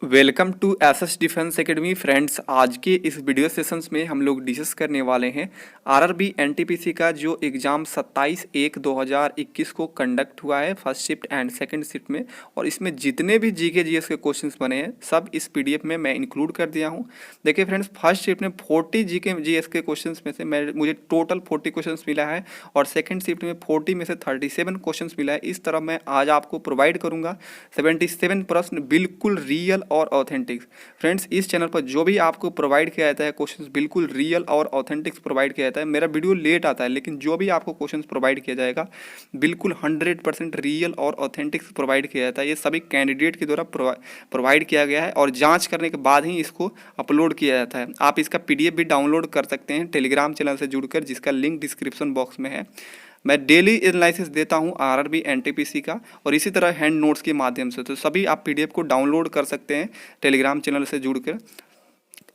Welcome to SS defence academy friends. आज के इस वीडियो सेशंस में हम लोग डिस्कस करने वाले हैं आरआरबी एनटीपीसी का जो एग्ज़ाम 27/1/2021 को कंडक्ट हुआ है first shift and second shift में। और इसमें जितने भी जीके जीएस के क्वेश्चंस बने हैं सब इस पीडीएफ में मैं इंक्लूड कर दिया हूं। देखिए फ्रेंड्स, फर्स्ट शिफ्ट में 40 जीके जीएस के क्वेश्चंस में से मुझे टोटल 40 क्वेश्चंस मिला है और सेकेंड शिफ्ट में 40 में से 37 क्वेश्चंस मिला है। इस तरह मैं आज आपको प्रोवाइड करूँगा 77 प्रश्न बिल्कुल रियल और ऑथेंटिक। फ्रेंड्स, इस चैनल पर जो भी आपको प्रोवाइड किया जाता है क्वेश्चंस बिल्कुल रियल और ऑथेंटिक्स प्रोवाइड किया जाता है। मेरा वीडियो लेट आता है लेकिन जो भी आपको क्वेश्चंस प्रोवाइड किया जाएगा बिल्कुल 100% रियल और ऑथेंटिक्स प्रोवाइड किया जाता है। ये सभी कैंडिडेट के द्वारा प्रोवाइड किया गया है और जाँच करने के बाद ही इसको अपलोड किया जाता है। आप इसका PDF भी डाउनलोड कर सकते हैं टेलीग्राम चैनल से जुड़कर, जिसका लिंक डिस्क्रिप्शन बॉक्स में है। मैं डेली एनालिसिस देता हूं आरआरबी एनटीपीसी का और इसी तरह हैंड नोट्स के माध्यम से, तो सभी आप PDF को डाउनलोड कर सकते हैं टेलीग्राम चैनल से जुड़कर।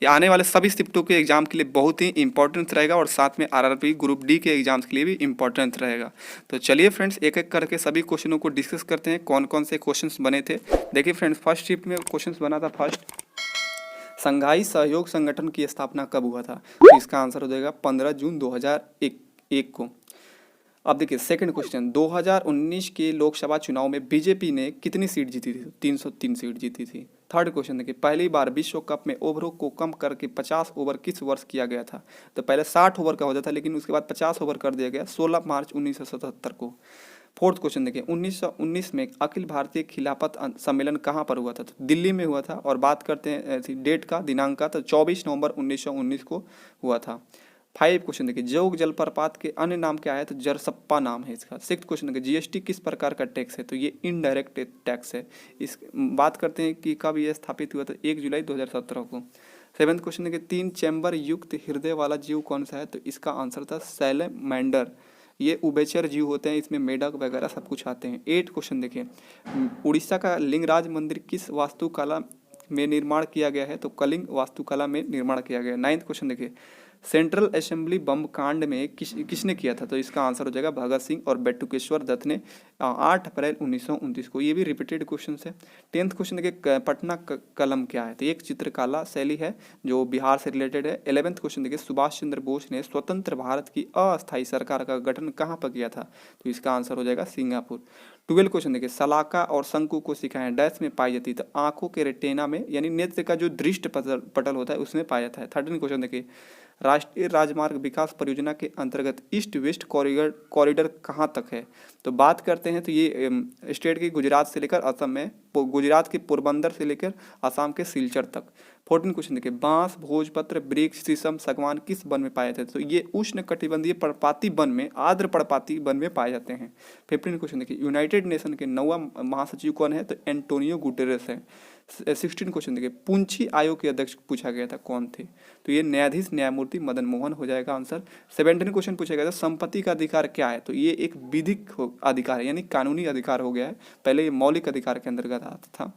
आने वाले सभी शिफ्टों के एग्जाम के लिए बहुत ही इंपॉर्टेंट रहेगा और साथ में आरआरबी ग्रुप डी के एग्जाम्स के लिए भी इंपॉर्टेंट रहेगा। तो चलिए फ्रेंड्स, एक एक करके सभी क्वेश्चनों को डिस्कस करते हैं कौन कौन से क्वेश्चन बने थे। देखिए फ्रेंड्स, फर्स्ट शिफ्ट में क्वेश्चन बना था फर्स्ट, संघाई सहयोग संगठन की स्थापना कब हुआ था? तो इसका आंसर हो जाएगा 15 जून 2001 को। अब देखिए सेकंड क्वेश्चन, 2019 के लोकसभा चुनाव में बीजेपी ने कितनी सीट जीती थी? 303 सीट जीती थी। थर्ड क्वेश्चन देखिए, पहली बार विश्व कप में ओवरों को कम करके 50 ओवर किस वर्ष किया गया था? तो पहले 60 ओवर का होता था लेकिन उसके बाद 50 ओवर कर दिया गया 16 मार्च 1977 को। फोर्थ क्वेश्चन देखिए, 1919 में अखिल भारतीय खिलाफत सम्मेलन कहाँ पर हुआ था? तो दिल्ली में हुआ था। और बात करते हैं डेट का, दिनांक का, तो 24 नवंबर 1919 को हुआ था। 5 क्वेश्चन देखिए, जोग जलप्रपात के अन्य नाम क्या है? तो जरसप्पा नाम है इसका। 6 क्वेश्चन देखिए, जीएसटी किस प्रकार का टैक्स है? तो ये इनडायरेक्ट टैक्स है। इस बात करते हैं कि कब ये स्थापित हुआ? तो 1 जुलाई 2017 को। 7th क्वेश्चन देखिए, 3 चैम्बर युक्त हृदय वाला जीव कौन सा है? तो इसका आंसर था सैलेमेंडर। ये उभयचर जीव होते हैं, इसमें मेढक वगैरह सब कुछ आते हैं। 8 क्वेश्चन देखिए, उड़ीसा का लिंगराज मंदिर किस वास्तुकला में निर्माण किया गया है? तो कलिंग वास्तुकला में निर्माण किया गया है। 9th क्वेश्चन देखिए, सेंट्रल असेंबली बम कांड में किसने किया था? तो इसका आंसर हो जाएगा भगत सिंह और बटुकेश्वर दत्त ने 8 अप्रैल 1929 को। ये भी रिपीटेड क्वेश्चन है। 10th क्वेश्चन देखिए, पटना कलम क्या है? तो एक चित्रकला शैली है जो बिहार से रिलेटेड है। 11th क्वेश्चन देखिए, सुभाष चंद्र बोस ने स्वतंत्र भारत की अस्थायी सरकार का गठन कहाँ पर किया था? तो इसका आंसर हो जाएगा सिंगापुर। 12 क्वेश्चन देखिए, शलाका और शंकु को सिखाएं डैश में पाई जाती है? तो आंखों के रेटिना में, यानी नेत्र का जो दृष्टि पटल होता है उसमें पाया जाता है। 13 क्वेश्चन देखिए, राष्ट्रीय राजमार्ग विकास परियोजना के अंतर्गत ईस्ट वेस्ट कॉरिडोर कहाँ तक है? तो बात करते हैं तो ये स्टेट की गुजरात से लेकर असम में, गुजरात के पोरबंदर से लेकर असम के सिलचर तक। 14 क्वेश्चन देखिए, बांस, भोजपत्र, वृक्ष, शीशम, सागवान किस वन में पाए जाते हैं? तो ये उष्ण कटिबंधीय पर्णपाती वन में, आर्द्र पर्णपाती वन में पाए जाते हैं। 15 क्वेश्चन देखिए, यूनाइटेड नेशन के 9वां महासचिव कौन है? तो एंटोनियो गुटेरेस है। 16 क्वेश्चन देखिए, पुंछी आयोग के अध्यक्ष पूछा गया था, कौन थे? तो ये न्यायाधीश न्यायमूर्ति मदन मोहन हो जाएगा आंसर। 17 क्वेश्चन पूछा गया था, संपत्ति का अधिकार क्या है? तो ये एक विधिक अधिकार है, यानी कानूनी अधिकार हो गया है, पहले ये मौलिक अधिकार के अंतर्गत आता था।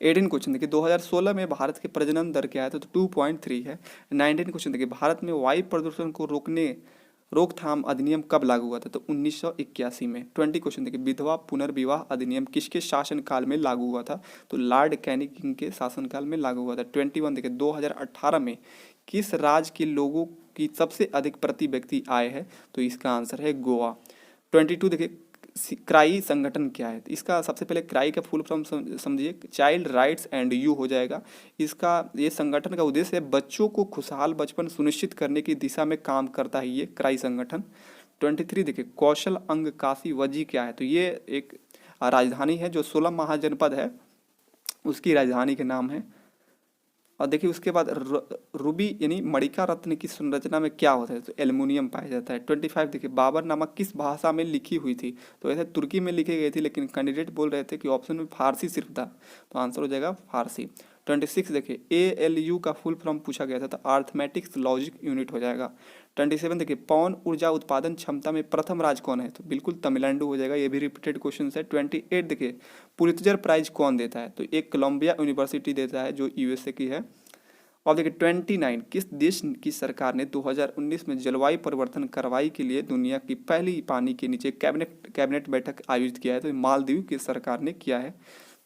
18 क्वेश्चन देखिए, 2016 में भारत के प्रजनन दर क्या है? तो 2.3 है। 19 क्वेश्चन देखिए, भारत में वायु प्रदूषण को रोकथाम अधिनियम कब लागू हुआ था? तो 1981 में। 20 क्वेश्चन देखिए, विधवा पुनर्विवाह अधिनियम किसके शासनकाल में लागू हुआ था? तो लॉर्ड कैनी किंग के शासनकाल में लागू हुआ था। 21 देखिए, 2018 में किस राज्य के लोगों की सबसे अधिक प्रति व्यक्ति आय है? तो इसका आंसर है गोवा। 22 देखिए, क्राई संगठन क्या है? इसका सबसे पहले क्राई का फुल फॉर्म समझिए, चाइल्ड राइट्स एंड यू हो जाएगा। इसका ये संगठन का उद्देश्य है बच्चों को खुशहाल बचपन सुनिश्चित करने की दिशा में काम करता है ये क्राई संगठन। 23 देखिए, कौशल अंग काशी वजी क्या है? तो ये एक राजधानी है जो 16 महाजनपद है उसकी राजधानी के नाम है। और देखिए उसके बाद रूबी यानी मणिका रत्न की संरचना में क्या होता है? तो एल्युमिनियम पाया जाता है। 25 देखिए, बाबर नामक किस भाषा में लिखी हुई थी? तो ऐसे तुर्की में लिखी गई थी लेकिन कैंडिडेट बोल रहे थे कि ऑप्शन में फारसी सिर्फ था, तो आंसर हो जाएगा फारसी। 26 देखिए, ALU का फुल फॉर्म पूछा गया था, तो अर्थमेटिक्स लॉजिक यूनिट हो जाएगा। 27 देखिए, पवन ऊर्जा उत्पादन क्षमता में प्रथम राज्य कौन है? तो बिल्कुल तमिलनाडु हो जाएगा, ये भी रिपीटेड क्वेश्चन है। 28 देखिए, पुलित्जर प्राइज कौन देता है? तो एक कोलंबिया यूनिवर्सिटी देता है जो USA की है। और देखिए 29, किस देश की सरकार ने 2019 में जलवायु परिवर्तन कार्रवाई के लिए दुनिया की पहली पानी के नीचे कैबिनेट बैठक आयोजित किया है? तो मालदीव की सरकार ने किया है।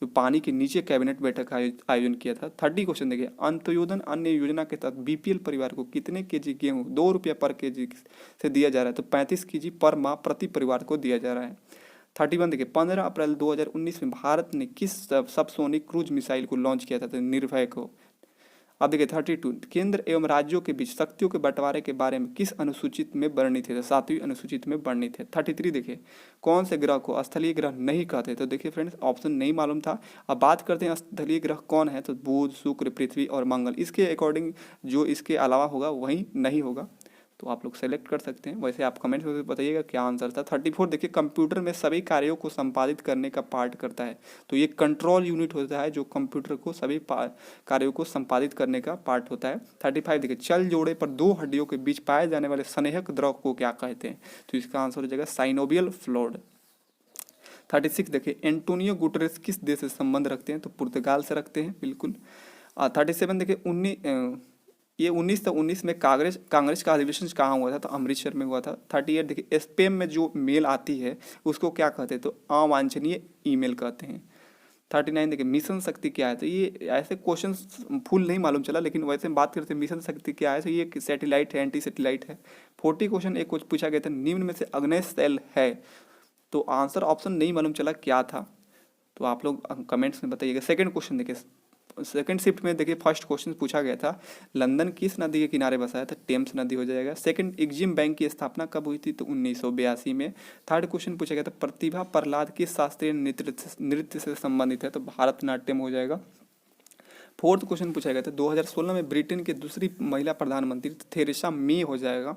जो पानी के नीचे कैबिनेट बैठक का आयोजन किया था। 30 क्वेश्चन देखिए, अंत्योदय अन्न योजना के तहत बीपीएल परिवार को कितने केजी गेहूँ 2 रुपये पर केजी से दिया जा रहा है? तो 35 केजी पर माह प्रति परिवार को दिया जा रहा है। 31 देखिए, 15 अप्रैल 2019 में भारत ने किस सबसोनिक क्रूज मिसाइल को लॉन्च किया था? तो निर्भय को। अब देखिए 32, केंद्र एवं राज्यों के बीच शक्तियों के बंटवारे के बारे में किस अनुसूचित में वर्णित है? तो 7वीं अनुसूचित में वर्णित है। 33 देखिए, कौन से ग्रह को स्थलीय ग्रह नहीं कहते? तो देखिए फ्रेंड्स, ऑप्शन नहीं मालूम था। अब बात करते हैं स्थलीय ग्रह कौन है, तो बुध, शुक्र, पृथ्वी और मंगल। इसके अकॉर्डिंग जो इसके अलावा होगा वही नहीं होगा, तो आप लोग सेलेक्ट कर सकते हैं। वैसे आप कमेंट में भी बताइएगा क्या आंसर था। 34 देखिए, कंप्यूटर में सभी कार्यों को संपादित करने का पार्ट करता है। तो ये कंट्रोल यूनिट होता है जो कंप्यूटर को सभी कार्यों को संपादित करने का पार्ट होता है। 35 देखिए, चल जोड़े पर दो हड्डियों के बीच पाए जाने वाले स्नेहक द्रव को क्या कहते हैं? तो इसका आंसर हो जाएगा साइनोवियल फ्लूइड। 36 देखिए, एंटोनियो गुटेरेस किस देश से संबंध रखते हैं? तो पुर्तगाल से रखते हैं, बिल्कुल। 37 देखिए, ये 1919 में कांग्रेस का अधिवेशन कहाँ हुआ था? तो अमृतसर में हुआ था। 38 देखिए, स्पैम में जो मेल आती है उसको क्या कहते हैं? तो अवांछनीय ईमेल कहते हैं। 39 देखिए, मिशन शक्ति क्या है? तो ये ऐसे क्वेश्चन फुल नहीं मालूम चला, लेकिन वैसे बात करते हैं मिशन शक्ति क्या है, तो ये सैटेलाइट है, एंटी सैटेलाइट है। 40 क्वेश्चन एक कुछ पूछा गया था, निम्न में से अग्नेय सेल है? तो आंसर ऑप्शन नहीं मालूम चला क्या था, तो आप लोग कमेंट्स में बताइएगा। सेकंड क्वेश्चन देखिए, सेकंड शिफ्ट में देखिए फर्स्ट क्वेश्चन पूछा गया था, लंदन किस नदी के किनारे बसा है? तो टेम्स नदी हो जाएगा। सेकंड, एग्जिम बैंक की स्थापना कब हुई थी? तो 1982 में। थर्ड क्वेश्चन पूछा गया था, प्रतिभा प्रहलाद किस शास्त्रीय नृत्य से संबंधित है? तो भारतनाट्यम हो जाएगा। फोर्थ क्वेश्चन पूछा गया था, 2016 में ब्रिटेन की दूसरी महिला प्रधानमंत्री थेरेसा मे हो जाएगा।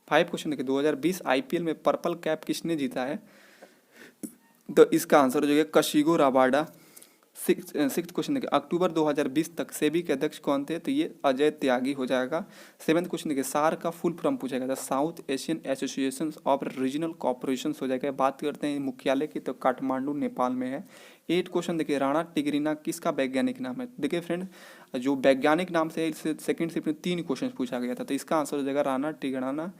5 क्वेश्चन देखिए, 2020 आईपीएल में पर्पल कैप किसने जीता है? तो इसका आंसर हो जाएगा कशिगो रबाडा। सिक्स क्वेश्चन देखिए, अक्टूबर 2020 तक सेबी के अध्यक्ष कौन थे? तो ये अजय त्यागी हो जाएगा। 7th क्वेश्चन देखिए, सार का फुल फॉर्म पूछा गया था, south Asian association of regional corporation हो जाएगा। बात करते हैं मुख्यालय की, तो काठमांडू नेपाल में है। 8 क्वेश्चन देखिए, राणा टिगरिना किसका वैज्ञानिक नाम है? देखिए फ्रेंड, जो वैज्ञानिक नाम से सेकंड शिफ्ट में 3 क्वेश्चन पूछा गया था, तो इसका आंसर हो जाएगा राणा टिगरिना,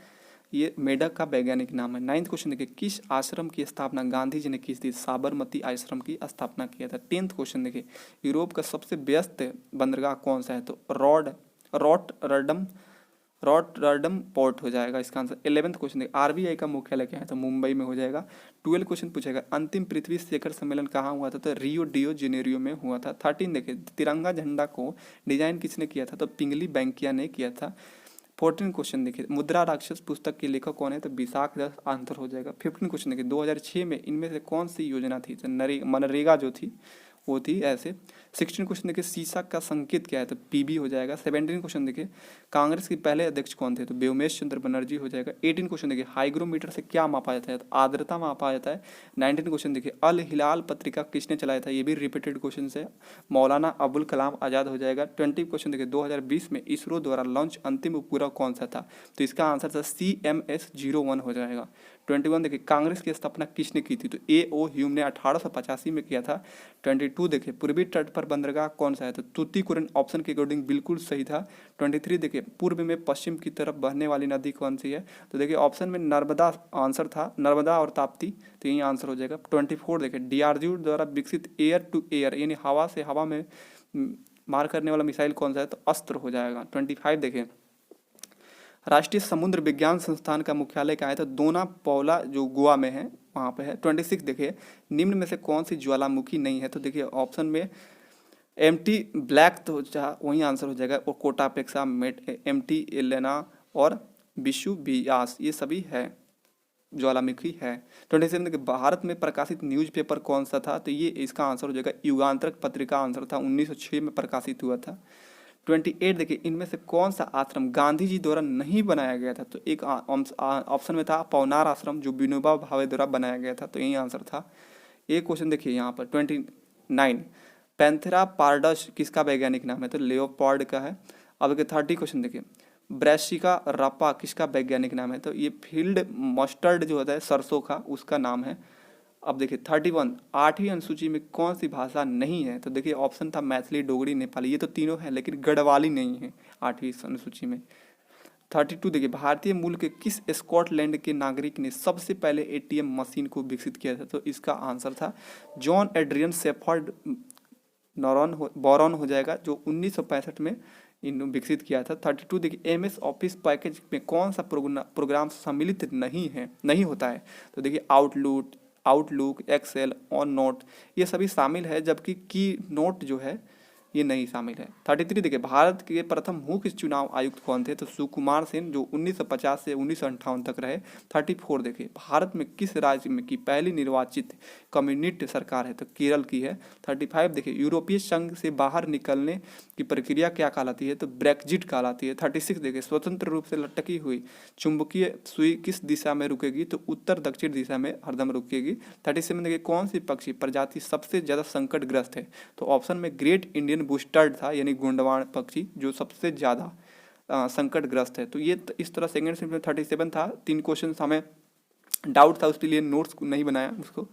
ये मेढक का वैज्ञानिक नाम है। 9th क्वेश्चन देखिए, किस आश्रम की स्थापना गांधी जी ने की थी? साबरमती आश्रम की स्थापना किया था। 10th क्वेश्चन देखिए, यूरोप का सबसे व्यस्त बंदरगाह कौन सा है? तो रॉटरडम पोर्ट हो जाएगा इसका आंसर। 11th क्वेश्चन देखिए, आरबीआई का मुख्यालय क्या है? तो मुंबई में हो जाएगा। 12th क्वेश्चन पूछेगा, अंतिम पृथ्वी शिखर सम्मेलन कहाँ हुआ था? तो रियो डियो जेनेरियो में हुआ था। 13 देखिए, तिरंगा झंडा को डिजाइन किसने किया था? तो पिंगली बैंकिया ने किया था। 14 क्वेश्चन देखिए, मुद्रा राक्षस पुस्तक के लेखक कौन है? तो विशाख दत्त आंसर हो जाएगा। 15 क्वेश्चन देखिए, 2006 में इनमें से कौन सी योजना थी? तो मनरेगा जो थी वो थी ऐसे। 16 क्वेश्चन देखिए, शीशक का संकेत क्या है? तो पीबी हो जाएगा। 17 क्वेश्चन देखिए, कांग्रेस के पहले अध्यक्ष कौन थे? तो व्योमेश चंद्र बनर्जी हो जाएगा। 18 क्वेश्चन देखिए, हाइग्रोमीटर से क्या मापा जाता है? तो आर्द्रता मापा जाता है। 19 क्वेश्चन देखिए, अल हिलाल पत्रिका किसने चलाया था? ये भी रिपीटेड क्वेश्चन है, मौलाना अबुल कलाम आज़ाद हो जाएगा। 20 क्वेश्चन देखिए, 2020 में इसरो द्वारा लॉन्च अंतिम उपग्रह कौन सा था? तो इसका आंसर था CMS-01 हो जाएगा। 21 देखिए, कांग्रेस की स्थापना किसने की थी? तो A.O. ह्यूम ने 1885 में किया था। 22 देखिए, पूर्वी तट पर बंदरगाह कौन सा है? तो तूतीकोरिन ऑप्शन के अकॉर्डिंग बिल्कुल सही था। 23 देखिए, पूर्व में पश्चिम की तरफ बहने वाली नदी कौन सी है? तो देखिए ऑप्शन में नर्मदा आंसर था, नर्मदा और ताप्ती, तो यही आंसर हो जाएगा। 24 देखिए, DRDO द्वारा विकसित एयर टू एयर यानी हवा से हवा में मार करने वाला मिसाइल कौन सा है? तो अस्त्र हो जाएगा। 25 देखिए, राष्ट्रीय समुद्र विज्ञान संस्थान का मुख्यालय क्या है? तो दोना पौला जो गोवा में है वहाँ पे है। 26 देखिए, निम्न में से कौन सी ज्वालामुखी नहीं है? तो देखिए ऑप्शन में एमटी ब्लैक तो वही आंसर हो जाएगा, और कोटापेक्सा, एमटी एलेना और विशु बियास, ये सभी है ज्वालामुखी है। 27 देखिए, भारत में प्रकाशित न्यूज़पेपर कौन सा था? तो ये इसका आंसर हो जाएगा युगांतरक पत्रिका आंसर था, 1906 में प्रकाशित हुआ था। 28 देखिए, इनमें से कौन सा आश्रम गांधी जी द्वारा नहीं बनाया गया था? तो एक ऑप्शन में था पवनार आश्रम जो विनोबा भावे द्वारा बनाया गया था, तो यही आंसर था। एक क्वेश्चन देखिए यहाँ पर 29, पैंथेरा पार्डस किसका वैज्ञानिक नाम है? तो लियोपार्ड का है। अब 30 क्वेश्चन देखिए, ब्रैसिका रपा किसका वैज्ञानिक नाम है? तो ये फील्ड मस्टर्ड जो होता है सरसों का, उसका नाम है। अब देखिए 31, 8वीं अनुसूची में कौन सी भाषा नहीं है? तो देखिए ऑप्शन था मैथिली, डोगरी, नेपाली, ये तो तीनों है, लेकिन गढ़वाली नहीं है 8वीं अनुसूची में। 32 देखिए, भारतीय मूल के किस स्कॉटलैंड के नागरिक ने सबसे पहले ATM मशीन को विकसित किया था? तो इसका आंसर था जॉन एड्रियन शेफर्ड बोरॉन हो जाएगा, जो 1965 में इन विकसित किया था। 32 देखिए एमएस ऑफिस पैकेज में कौन सा प्रोग्राम सम्मिलित नहीं होता है, तो देखिए आउटलुक, एक्सेल, ऑन नोट ये सभी शामिल है, जबकि की नोट जो है ये नहीं शामिल है। 33 देखिए भारत के प्रथम मुख्य चुनाव आयुक्त कौन थे, तो सुकुमार सेन, जो 1950 से 1958 तक रहे। 34 देखिए भारत में किस राज्य में की पहली निर्वाचित कम्युनिस्ट सरकार है, तो केरल की है। 35 देखिए यूरोपीय संघ से बाहर निकलने की प्रक्रिया क्या कहलाती है, तो ब्रेक्जिट कहलाती है। 36 देखिए स्वतंत्र रूप से लटकी हुई चुंबकीय सुई किस दिशा में रुकेगी, तो उत्तर दक्षिण दिशा में हरदम रुकेगी। 37 देखिए कौन सी पक्षी प्रजाति सबसे ज्यादा संकटग्रस्त है, तो ऑप्शन में ग्रेट इंडियन बूस्टर्ड था, यानी गोंडवान पक्षी जो सबसे ज्यादा संकटग्रस्त है। तो ये इस तरह सेकंड शिफ्ट में 37 था। 3 क्वेश्चन हमें डाउट था, उसके लिए नोट्स नहीं बनाया उसको।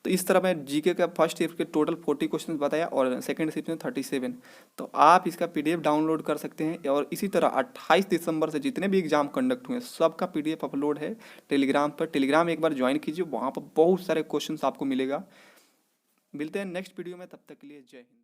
तो इस तरह मैं जीके का फर्स्ट शिफ्ट के टोटल 40 क्वेश्चन बताया और सेकंड शिफ्ट में 37। तो आप इसका पीडीएफ डाउनलोड कर सकते हैं, और इसी तरह 28 दिसंबर से जितने भी एग्जाम कंडक्ट हुए सबका पीडीएफ अपलोड है टेलीग्राम पर। टेलीग्राम एक बार ज्वाइन कीजिए, वहाँ पर बहुत सारे क्वेश्चन आपको मिलेगा। मिलते हैं नेक्स्ट वीडियो में, तब तक के लिए जय हिंद।